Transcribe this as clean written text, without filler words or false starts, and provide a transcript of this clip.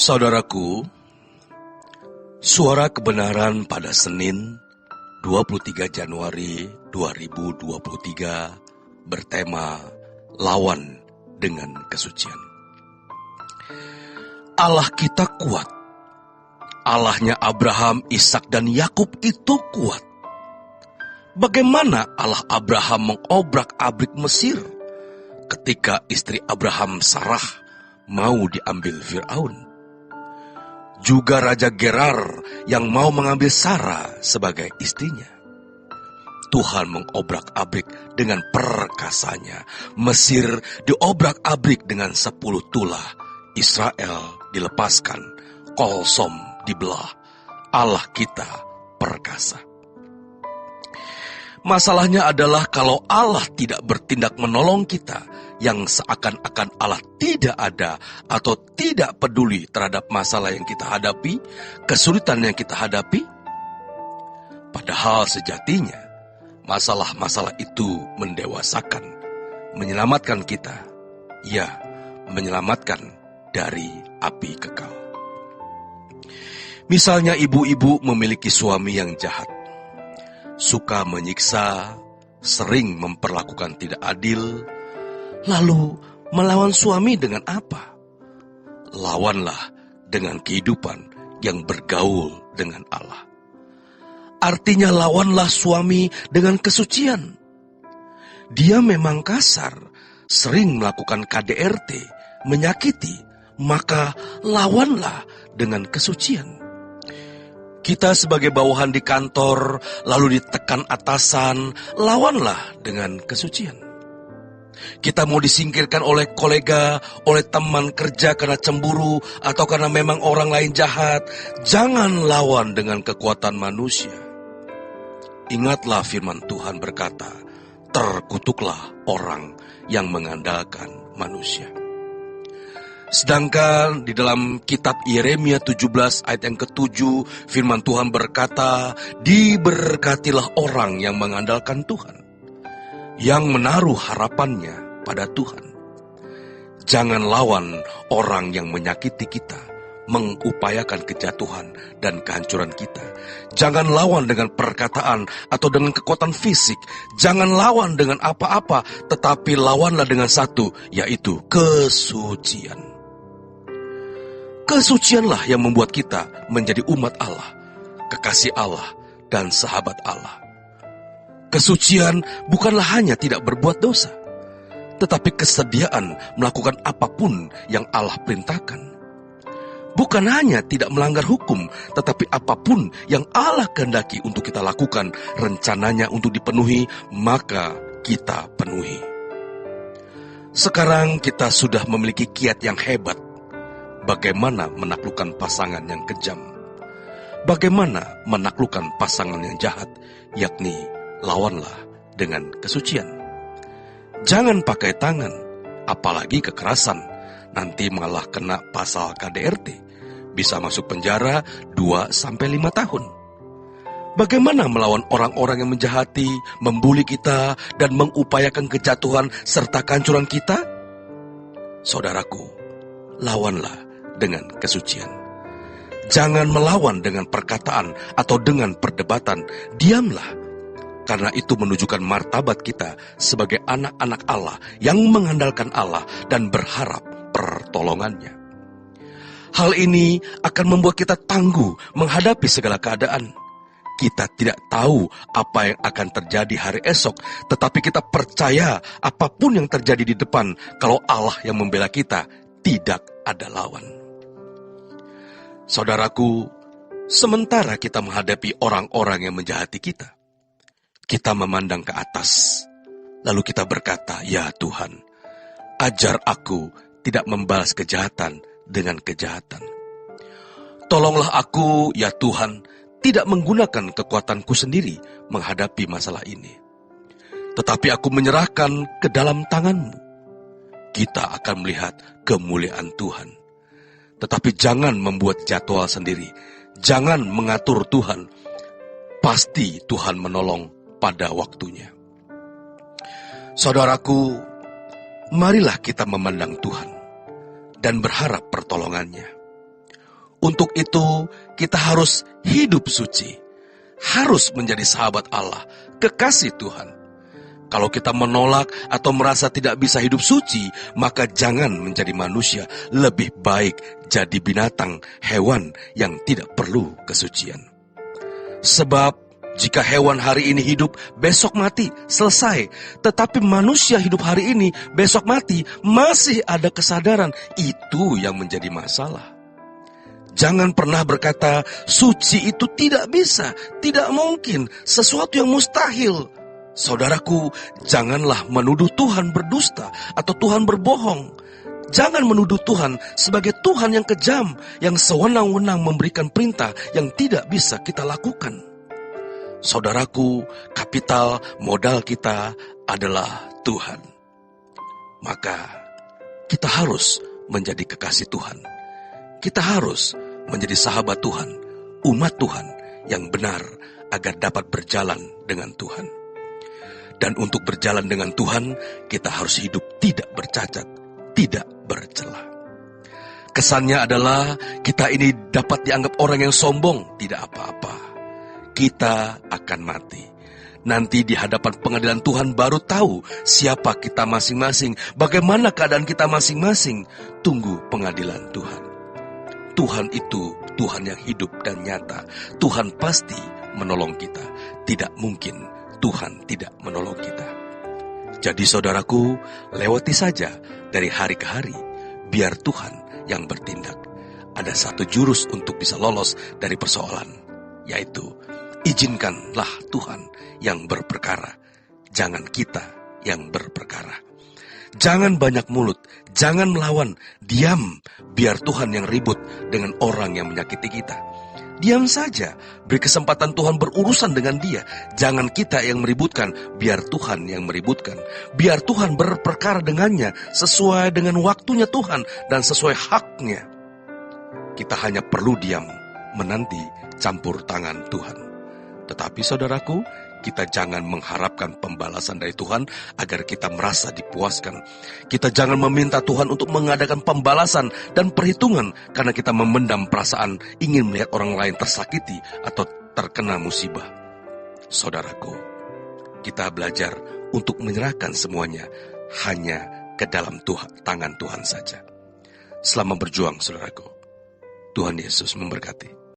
Saudaraku, suara kebenaran pada Senin 23 Januari 2023 bertema Lawan dengan Kesucian. Allah kita kuat. Allahnya Abraham, Ishak dan Yakub itu kuat. Bagaimana Allah Abraham mengobrak-abrik Mesir ketika istri Abraham Sarah mau diambil Fir'aun? Juga Raja Gerar yang mau mengambil Sarah sebagai istrinya. Tuhan mengobrak-abrik dengan perkasanya. Mesir diobrak-abrik dengan 10 tulah. Israel dilepaskan. Kolsom dibelah. Allah kita perkasa. Masalahnya adalah kalau Allah tidak bertindak menolong kita, yang seakan-akan Allah tidak ada atau tidak peduli terhadap masalah yang kita hadapi, kesulitan yang kita hadapi. Padahal sejatinya, masalah-masalah itu mendewasakan, menyelamatkan kita. Ya, menyelamatkan dari api kekal. Misalnya ibu-ibu memiliki suami yang jahat, suka menyiksa, sering memperlakukan tidak adil. Lalu melawan suami dengan apa? Lawanlah dengan kehidupan yang bergaul dengan Allah. Artinya lawanlah suami dengan kesucian. Dia memang kasar, sering melakukan KDRT, menyakiti, maka lawanlah dengan kesucian. Kita sebagai bawahan di kantor, lalu ditekan atasan, lawanlah dengan kesucian. Kita mau disingkirkan oleh kolega, oleh teman kerja karena cemburu, atau karena memang orang lain jahat, jangan lawan dengan kekuatan manusia. Ingatlah firman Tuhan berkata, terkutuklah orang yang mengandalkan manusia. Sedangkan di dalam kitab Yeremia 17 ayat yang ke-7, firman Tuhan berkata, diberkatilah orang yang mengandalkan Tuhan, yang menaruh harapannya pada Tuhan. Jangan lawan orang yang menyakiti kita, mengupayakan kejatuhan dan kehancuran kita. Jangan lawan dengan perkataan atau dengan kekuatan fisik. Jangan lawan dengan apa-apa, tetapi lawanlah dengan satu, yaitu kesucian. Kesucianlah yang membuat kita menjadi umat Allah, kekasih Allah, dan sahabat Allah. Kesucian bukanlah hanya tidak berbuat dosa, tetapi kesediaan melakukan apapun yang Allah perintahkan. Bukan hanya tidak melanggar hukum, tetapi apapun yang Allah kehendaki untuk kita lakukan, rencananya untuk dipenuhi, maka kita penuhi. Sekarang kita sudah memiliki kiat yang hebat. Bagaimana menaklukkan pasangan yang kejam? Bagaimana menaklukkan pasangan yang jahat, yakni lawanlah dengan kesucian. Jangan pakai tangan, apalagi kekerasan. Nanti malah kena pasal KDRT. Bisa masuk penjara 2-5 tahun. Bagaimana melawan orang-orang yang menjahati, membuli kita, dan mengupayakan kejatuhan serta kehancuran kita? Saudaraku, lawanlah dengan kesucian. Jangan melawan dengan perkataan atau dengan perdebatan. Diamlah. Karena itu menunjukkan martabat kita sebagai anak-anak Allah yang mengandalkan Allah dan berharap pertolongannya. Hal ini akan membuat kita tangguh menghadapi segala keadaan. Kita tidak tahu apa yang akan terjadi hari esok, tetapi kita percaya apapun yang terjadi di depan, kalau Allah yang membela kita, tidak ada lawan. Saudaraku, sementara kita menghadapi orang-orang yang menjahati kita, kita memandang ke atas, lalu kita berkata, ya Tuhan, ajar aku tidak membalas kejahatan dengan kejahatan. Tolonglah aku, ya Tuhan, tidak menggunakan kekuatanku sendiri menghadapi masalah ini. Tetapi aku menyerahkan ke dalam tangan-Mu. Kita akan melihat kemuliaan Tuhan. Tetapi jangan membuat jadwal sendiri. Jangan mengatur Tuhan. Pasti Tuhan menolong pada waktunya. Saudaraku, marilah kita memandang Tuhan dan berharap pertolongannya. Untuk itu, kita harus hidup suci, harus menjadi sahabat Allah, kekasih Tuhan. Kalau kita menolak atau merasa tidak bisa hidup suci, maka jangan menjadi manusia. Lebih baik jadi binatang, hewan yang tidak perlu kesucian. Sebab jika hewan hari ini hidup, besok mati, selesai. Tetapi manusia hidup hari ini, besok mati, masih ada kesadaran. Itu yang menjadi masalah. Jangan pernah berkata, suci itu tidak bisa, tidak mungkin, sesuatu yang mustahil. Saudaraku, janganlah menuduh Tuhan berdusta atau Tuhan berbohong. Jangan menuduh Tuhan sebagai Tuhan yang kejam, yang sewenang-wenang memberikan perintah yang tidak bisa kita lakukan. Saudaraku, kapital modal kita adalah Tuhan. Maka kita harus menjadi kekasih Tuhan. Kita harus menjadi sahabat Tuhan, umat Tuhan yang benar agar dapat berjalan dengan Tuhan. Dan untuk berjalan dengan Tuhan, kita harus hidup tidak bercacat, tidak bercela. Kesannya adalah kita ini dapat dianggap orang yang sombong, tidak apa-apa. Kita akan mati. Nanti di hadapan pengadilan Tuhan baru tahu siapa kita masing-masing, bagaimana keadaan kita masing-masing. Tunggu pengadilan Tuhan. Tuhan itu Tuhan yang hidup dan nyata. Tuhan pasti menolong kita. Tidak mungkin Tuhan tidak menolong kita. Jadi saudaraku, lewati saja dari hari ke hari, biar Tuhan yang bertindak. Ada satu jurus untuk bisa lolos dari persoalan, yaitu izinkanlah Tuhan yang berperkara, jangan kita yang berperkara. Jangan banyak mulut, jangan melawan, diam, biar Tuhan yang ribut dengan orang yang menyakiti kita. Diam saja, beri kesempatan Tuhan berurusan dengan dia. Jangan kita yang meributkan, biar Tuhan yang meributkan. Biar Tuhan berperkara dengannya sesuai dengan waktunya Tuhan dan sesuai haknya. Kita hanya perlu diam, menanti campur tangan Tuhan. Tetapi saudaraku, kita jangan mengharapkan pembalasan dari Tuhan agar kita merasa dipuaskan. Kita jangan meminta Tuhan untuk mengadakan pembalasan dan perhitungan karena kita memendam perasaan ingin melihat orang lain tersakiti atau terkena musibah. Saudaraku, kita belajar untuk menyerahkan semuanya hanya ke dalam tangan Tuhan saja. Selamat berjuang, saudaraku. Tuhan Yesus memberkati.